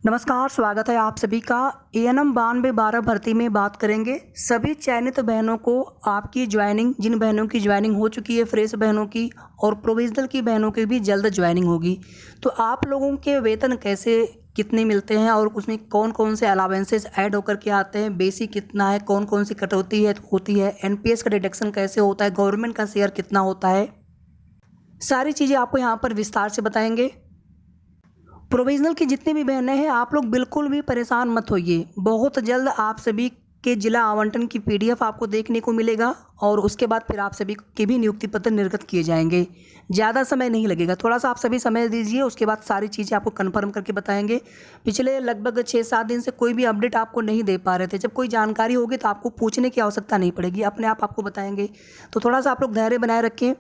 नमस्कार, स्वागत है आप सभी का। एएनएम 9212 भर्ती में बात करेंगे। सभी चयनित बहनों को आपकी ज्वाइनिंग, जिन बहनों की ज्वाइनिंग हो चुकी है, फ्रेश बहनों की और प्रोविजनल की बहनों की भी जल्द ज्वाइनिंग होगी। तो आप लोगों के वेतन कैसे कितने मिलते हैं और उसमें कौन कौन से अलावेंसेस ऐड होकर के आते हैं, बेसिक कितना है, कौन कौन सी कटौती होती है, एनपीएस का डिडक्शन कैसे होता है, गवर्नमेंट का शेयर कितना होता है, सारी चीज़ें आपको यहाँ पर विस्तार से बताएंगे। प्रोविजनल की जितनी भी बहनें हैं, आप लोग बिल्कुल भी परेशान मत होइए। बहुत जल्द आप सभी के जिला आवंटन की पीडीएफ आपको देखने को मिलेगा और उसके बाद फिर आप सभी के भी नियुक्ति पत्र निर्गत किए जाएंगे। ज़्यादा समय नहीं लगेगा, थोड़ा सा आप सभी समय दीजिए, उसके बाद सारी चीज़ें आपको कन्फर्म करके बताएंगे। पिछले लगभग 6-7 दिन से कोई भी अपडेट आपको नहीं दे पा रहे थे। जब कोई जानकारी होगी तो आपको पूछने की आवश्यकता नहीं पड़ेगी, अपने आप आपको बताएंगे। तो थोड़ा सा आप लोग धैर्य बनाए रखें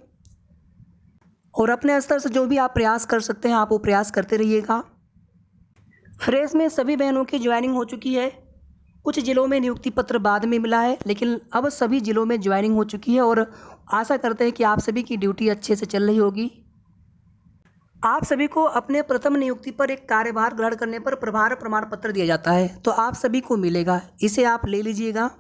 और अपने स्तर से जो भी आप प्रयास कर सकते हैं आप वो प्रयास करते रहिएगा। फ्रेश में सभी बहनों की ज्वाइनिंग हो चुकी है। कुछ जिलों में नियुक्ति पत्र बाद में मिला है, लेकिन अब सभी जिलों में ज्वाइनिंग हो चुकी है और आशा करते हैं कि आप सभी की ड्यूटी अच्छे से चल रही होगी। आप सभी को अपने प्रथम नियुक्ति पर एक कार्यभार ग्रहण करने पर प्रभार प्रमाण पत्र दिया जाता है, तो आप सभी को मिलेगा, इसे आप ले लीजिएगा।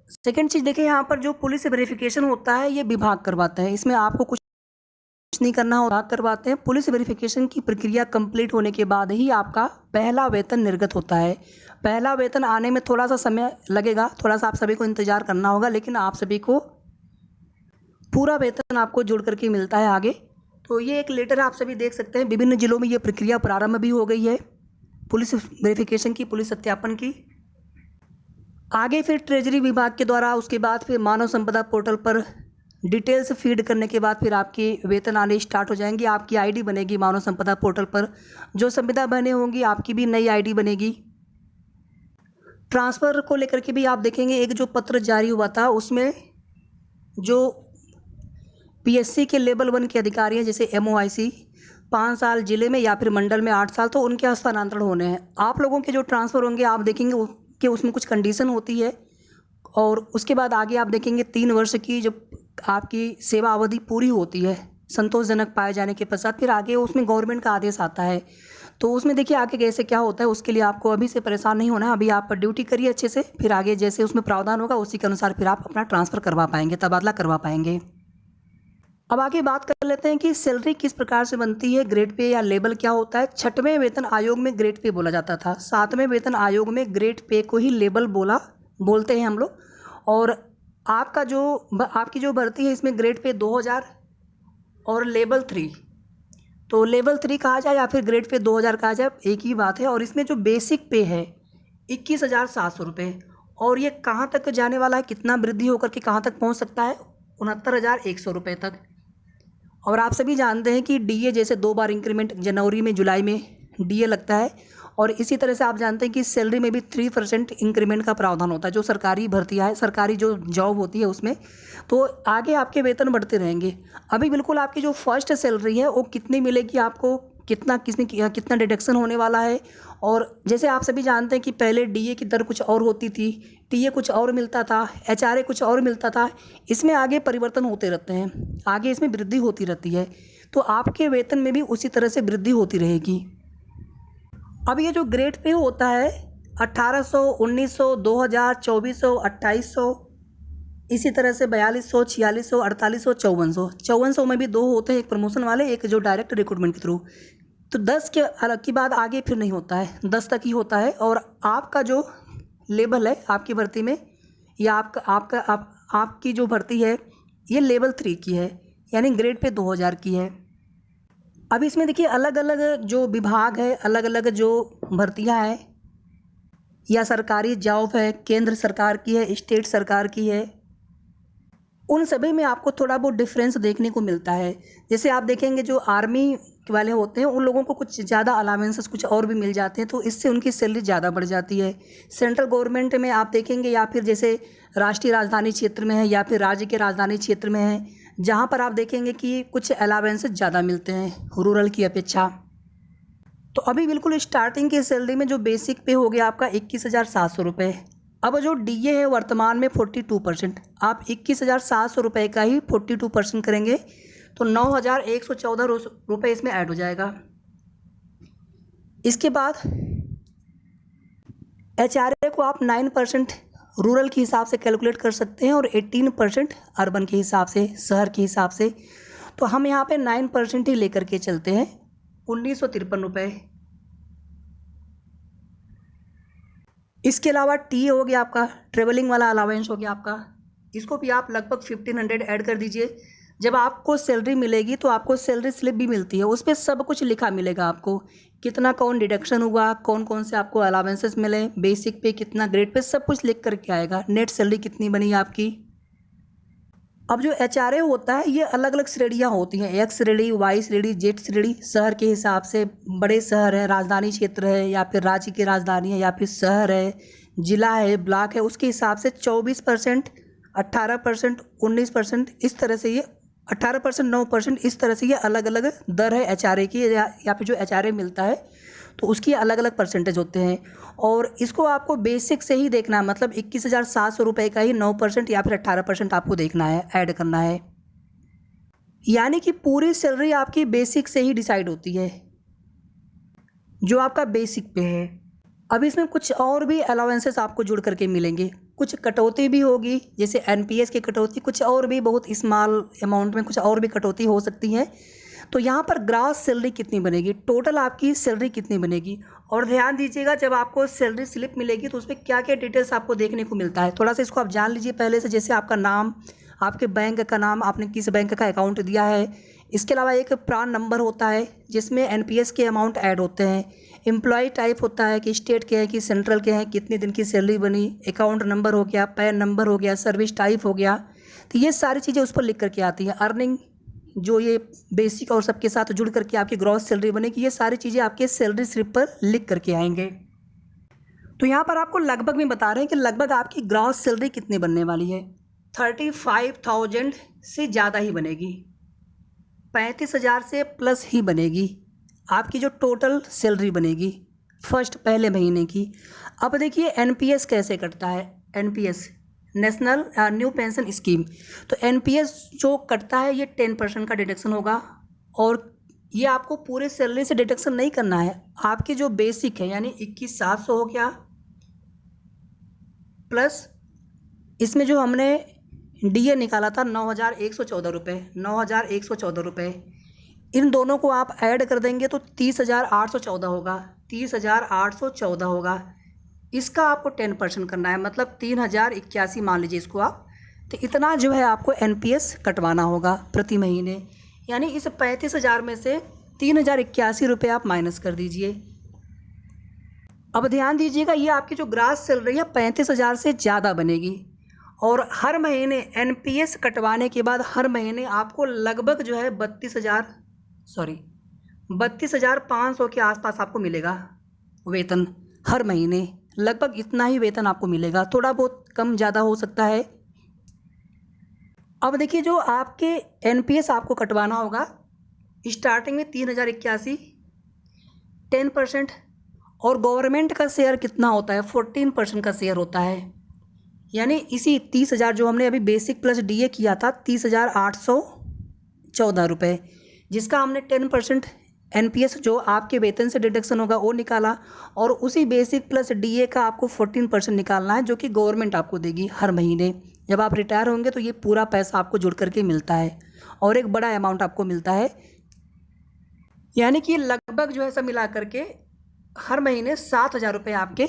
सेकेंड चीज़ देखिए, यहाँ पर जो पुलिस वेरिफिकेशन होता है ये विभाग करवाता है। इसमें आपको कुछ नहीं करना होगा, करवाते हैं। पुलिस वेरिफिकेशन की प्रक्रिया कंप्लीट होने के बाद ही आपका पहला वेतन निर्गत होता है। पहला वेतन आने में थोड़ा सा समय लगेगा, थोड़ा सा आप सभी को इंतज़ार करना होगा, लेकिन आप सभी को पूरा वेतन आपको जुड़ करके मिलता है आगे। तो ये एक लेटर आप सभी देख सकते हैं। विभिन्न जिलों में ये प्रक्रिया प्रारंभ भी हो गई है पुलिस वेरिफिकेशन की, पुलिस सत्यापन की। आगे फिर ट्रेजरी विभाग के द्वारा, उसके बाद फिर मानव संपदा पोर्टल पर डिटेल्स फीड करने के बाद फिर आपकी वेतन आने स्टार्ट हो जाएंगी। आपकी आईडी बनेगी मानव संपदा पोर्टल पर। जो संविदा बने होंगी आपकी भी नई आईडी बनेगी। ट्रांसफ़र को लेकर के भी आप देखेंगे, एक जो पत्र जारी हुआ था उसमें जो पीएससी के लेवल 1 के अधिकारी हैं, जैसे एमओआईसी 5 साल जिले में या फिर मंडल में 8 साल, तो उनके हस्तांतरण होने हैं। आप लोगों के जो ट्रांसफ़र होंगे आप देखेंगे कि उसमें कुछ कंडीशन होती है और उसके बाद आगे आप देखेंगे 3 वर्ष की जब आपकी सेवा अवधि पूरी होती है, संतोषजनक पाए जाने के पश्चात फिर आगे उसमें गवर्नमेंट का आदेश आता है। तो उसमें देखिए आगे कैसे क्या होता है, उसके लिए आपको अभी से परेशान नहीं होना है। अभी आप ड्यूटी करिए अच्छे से, फिर आगे जैसे उसमें प्रावधान होगा उसी के अनुसार फिर आप अपना ट्रांसफ़र करवा पाएंगे, तबादला करवा पाएंगे। अब आगे बात कर लेते हैं कि सैलरी किस प्रकार से बनती है, ग्रेड पे या लेवल क्या होता है। 6वें वेतन आयोग में ग्रेड पे बोला जाता था, 7वें वेतन आयोग में ग्रेड पे को ही लेवल बोलते हैं हम लोग। और आपकी जो भर्ती है इसमें ग्रेड पे 2000 और लेवल 3, तो लेवल 3 कहा जाए या फिर ग्रेड पे 2000 कहा जाए, एक ही बात है। और इसमें जो बेसिक पे है 21,700 रुपये, और ये कहाँ तक जाने वाला है, कितना वृद्धि होकर के कहाँ तक पहुँच सकता है, 69,100 रुपये तक। और आप सभी जानते हैं कि डीए जैसे 2 बार इंक्रीमेंट जनवरी में जुलाई में डीए लगता है, और इसी तरह से आप जानते हैं कि सैलरी में भी 3% इंक्रीमेंट का प्रावधान होता है। जो सरकारी भर्तियाँ है, सरकारी जो जॉब होती है उसमें, तो आगे आपके वेतन बढ़ते रहेंगे। अभी बिल्कुल आपकी जो फर्स्ट सैलरी है वो कितनी मिलेगी आपको, कितना डिडक्शन होने वाला है। और जैसे आप सभी जानते हैं कि पहले डीए की दर कुछ और होती थी, टीए कुछ और मिलता था, एचआरए कुछ और मिलता था। इसमें आगे परिवर्तन होते रहते हैं, आगे इसमें वृद्धि होती रहती है, तो आपके वेतन में भी उसी तरह से वृद्धि होती रहेगी। अब ये जो ग्रेड पे होता है 1800, 1900, 2000, 2400, 2800, इसी तरह से 4200, 4600, 4800, 5400। 5400 में भी 2 होते हैं, एक प्रमोशन वाले, एक जो डायरेक्ट रिक्रूटमेंट के थ्रू। तो 10 के अलग की बाद आगे फिर नहीं होता है, 10 तक ही होता है। और आपका जो लेवल है आपकी भर्ती में, या आपकी जो भर्ती है ये लेवल 3 की है, यानी ग्रेड पे 2000 की है। अब इसमें देखिए अलग अलग जो विभाग है, अलग अलग जो भर्तियां हैं, या सरकारी जॉब है, केंद्र सरकार की है, स्टेट सरकार की है, उन सभी में आपको थोड़ा बहुत डिफरेंस देखने को मिलता है। जैसे आप देखेंगे जो आर्मी वाले होते हैं उन लोगों को कुछ ज़्यादा अलावेंसेस कुछ और भी मिल जाते हैं, तो इससे उनकी सैलरी ज़्यादा बढ़ जाती है। सेंट्रल गवर्नमेंट में आप देखेंगे, या फिर जैसे राष्ट्रीय राजधानी क्षेत्र में है या फिर राज्य के राजधानी क्षेत्र में है, जहाँ पर आप देखेंगे कि कुछ अलावेंसेस ज़्यादा मिलते हैं रूरल की अपेक्षा। तो अभी बिल्कुल स्टार्टिंग की सैलरी में जो बेसिक पे हो गया आपका 21,700 रुपये। अब जो डीए है वर्तमान में 42%, आप 21,700 रुपये का ही 42% करेंगे तो 9,114 रुपये इसमें ऐड हो जाएगा। इसके बाद HRA को आप 9% रूरल के हिसाब से कैलकुलेट कर सकते हैं और 18% अर्बन के हिसाब से, शहर के हिसाब से। तो हम यहाँ पे 9% ही लेकर के चलते हैं, 1953 रुपये। इसके अलावा टी हो गया आपका, ट्रेवलिंग वाला अलावेंस हो गया आपका, इसको भी आप लगभग 1500 ऐड कर दीजिए। जब आपको सैलरी मिलेगी तो आपको सैलरी स्लिप भी मिलती है, उस पर सब कुछ लिखा मिलेगा आपको, कितना कौन डिडक्शन हुआ, कौन कौन से आपको अलावेंसेस मिले, बेसिक पे कितना, ग्रेड पे, सब कुछ लिख करके आएगा। नेट सैलरी कितनी बनी आपकी। अब जो HRA होता है ये अलग अलग श्रेणियाँ होती हैं, X श्रेणी, Y श्रेणी, Z श्रेणी, शहर के हिसाब से। बड़े शहर है, राजधानी क्षेत्र है, या फिर राज्य की राजधानी है, या फिर शहर है, जिला है, ब्लॉक है, उसके हिसाब से 24%, 18%, 19%, इस तरह से ये 18%, 9%, इस तरह से ये अलग अलग दर है HRA की, या फिर जो HRA मिलता है तो उसकी अलग अलग परसेंटेज होते हैं। और इसको आपको बेसिक से ही देखना है, मतलब 21,700 रुपये का ही 9% या फिर 18% आपको देखना है, ऐड करना है। यानी कि पूरी सैलरी आपकी बेसिक से ही डिसाइड होती है, जो आपका बेसिक पे है। अब इसमें कुछ और भी अलाउंसेस आपको जुड़ करके मिलेंगे, कुछ कटौती भी होगी, जैसे NPS की कटौती, कुछ और भी बहुत स्मॉल अमाउंट में कुछ और भी कटौती हो सकती है। तो यहाँ पर ग्रॉस सैलरी कितनी बनेगी, टोटल आपकी सैलरी कितनी बनेगी। और ध्यान दीजिएगा, जब आपको सैलरी स्लिप मिलेगी तो उसमें क्या क्या डिटेल्स आपको देखने को मिलता है, थोड़ा सा इसको आप जान लीजिए पहले से। जैसे आपका नाम, आपके बैंक का नाम, आपने किस बैंक का अकाउंट दिया है। इसके अलावा एक प्रान नंबर होता है जिसमें NPS के अमाउंट ऐड होते हैं। एम्प्लॉय टाइप होता है कि स्टेट के हैं कि सेंट्रल के हैं, कितने दिन की सैलरी बनी। अकाउंट नंबर हो गया, पैन नंबर हो गया, सर्विस टाइप हो गया। तो ये सारी चीज़ें उस पर लिख करके आती हैं। अर्निंग, जो ये बेसिक और सबके साथ जुड़ करके आपकी ग्रॉस सैलरी बनेगी, ये सारी चीज़ें आपके सैलरी स्लिप पर लिख करके आएंगे। तो यहाँ पर आपको लगभग में बता रहे हैं कि लगभग आपकी ग्रॉस सैलरी कितनी बनने वाली है। 35,000 से ज़्यादा ही बनेगी, 35,000 से प्लस ही बनेगी आपकी जो टोटल सैलरी बनेगी फर्स्ट पहले महीने की। अब देखिए NPS कैसे कटता है। NPS, national new pension scheme. तो NPS जो कटता है ये 10% का डिडक्शन होगा, और ये आपको पूरे सैलरी से डिडक्शन नहीं करना है। आपकी जो बेसिक है यानी 21,700 हो गया, प्लस इसमें जो हमने DA निकाला था 9,114 रुपये, 9,114 रुपये, इन दोनों को आप ऐड कर देंगे तो 30,814 होगा, 30,814 होगा। इसका आपको 10% करना है, मतलब 3,081 मान लीजिए इसको आप। तो इतना जो है आपको NPS कटवाना होगा प्रति महीने। यानी इस 35,000 में से 3,081 रुपये आप माइनस कर दीजिए। अब ध्यान दीजिएगा, ये आपकी जो ग्रॉस सैलरी है 35,000 से ज़्यादा बनेगी, और हर महीने NPS कटवाने के बाद हर महीने आपको लगभग जो है 32,500 के आसपास आपको मिलेगा वेतन हर महीने। लगभग इतना ही वेतन आपको मिलेगा, थोड़ा बहुत कम ज़्यादा हो सकता है। अब देखिए, जो आपके NPS आपको कटवाना होगा स्टार्टिंग में 3,081, 10%, और गवर्नमेंट का शेयर कितना होता है, 14% का शेयर होता है। यानी इसी 30,000 जो हमने अभी बेसिक प्लस DA किया था 30,814 रुपये, जिसका हमने 10% NPS जो आपके वेतन से डिडक्शन होगा वो निकाला, और उसी बेसिक प्लस DA का आपको 14% निकालना है, जो कि गवर्नमेंट आपको देगी हर महीने। जब आप रिटायर होंगे तो ये पूरा पैसा आपको जुड़ करके मिलता है, और एक बड़ा अमाउंट आपको मिलता है। यानी कि लगभग जो है सब मिला करके हर महीने 7,000 रुपये आपके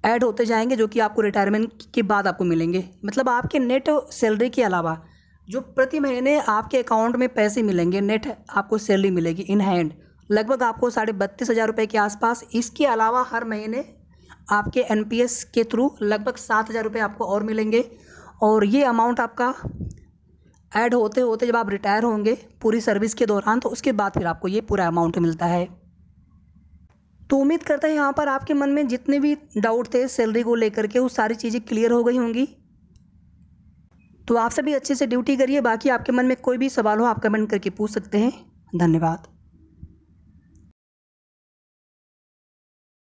ऐड होते जाएंगे, जो कि आपको रिटायरमेंट के बाद आपको मिलेंगे। मतलब आपके नेट सैलरी के अलावा जो प्रति महीने आपके अकाउंट में पैसे मिलेंगे, नेट आपको सैलरी मिलेगी इन हैंड, लगभग आपको 32,500 रुपये के आसपास। इसके अलावा हर महीने आपके NPS के थ्रू लगभग 7,000 रुपये आपको और मिलेंगे, और ये अमाउंट आपका ऐड होते होते जब आप रिटायर होंगे पूरी सर्विस के दौरान, तो उसके बाद फिर आपको ये पूरा अमाउंट मिलता है। तो उम्मीद करता है यहाँ पर आपके मन में जितने भी डाउट थे सैलरी को लेकर के वो सारी चीज़ें क्लियर हो गई होंगी। तो आप सभी अच्छे से ड्यूटी करिए। बाकी आपके मन में कोई भी सवाल हो आप कमेंट करके पूछ सकते हैं। धन्यवाद।